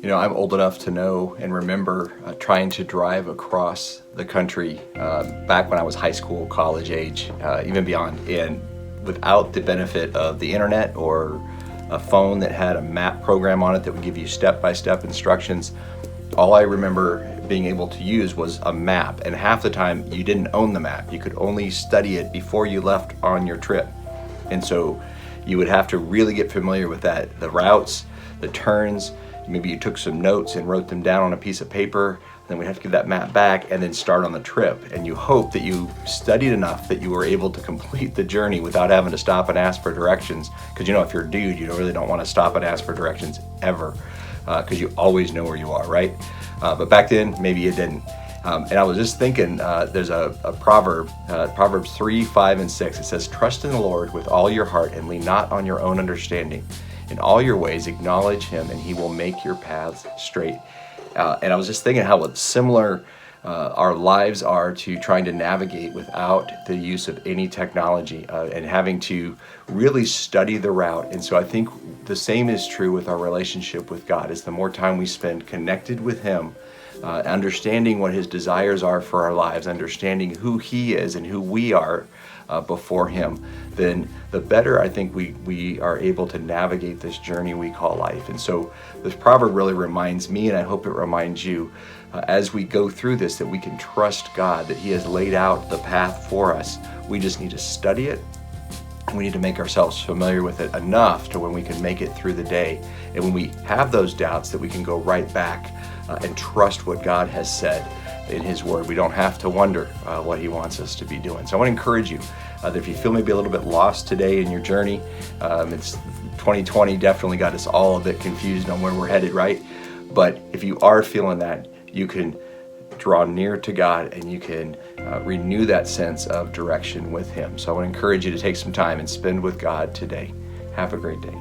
You know, I'm old enough to know and remember trying to drive across the country back when I was high school, college age, even beyond, and without the benefit of the internet or a phone that had a map program on it that would give you step-by-step instructions. All I remember being able to use was a map, and half the time you didn't own the map. You could only study it before you left on your trip. And so you would have to really get familiar with that, the routes, the turns. Maybe you took some notes and wrote them down on a piece of paper, then we'd have to give that map back and then start on the trip. And you hope that you studied enough that you were able to complete the journey without having to stop and ask for directions. Because you know, if you're a dude, you really don't want to stop and ask for directions ever, because you always know where you are, right? But back then, maybe you didn't. And I was just thinking, there's a proverb, Proverbs 3, 5, and 6. It says, "Trust in the Lord with all your heart and lean not on your own understanding. In all your ways, acknowledge him, and he will make your paths straight." And I was just thinking how similar our lives are to trying to navigate without the use of any technology and having to really study the route. And so I think the same is true with our relationship with God. Is the more time we spend connected with him, understanding what his desires are for our lives, understanding who he is and who we are before him, then the better I think we are able to navigate this journey we call life. And so this proverb really reminds me, and I hope it reminds you, as we go through this, that we can trust God, that he has laid out the path for us. We just need to study it, and we need to make ourselves familiar with it enough to when we can make it through the day. And when we have those doubts, that we can go right back and trust what God has said in his word. We don't have to wonder what he wants us to be doing. So I want to encourage you that if you feel maybe a little bit lost today in your journey, it's 2020 definitely got us all a bit confused on where we're headed, right? But if you are feeling that, you can draw near to God and you can renew that sense of direction with him. So I want to encourage you to take some time and spend with God today. Have a great day.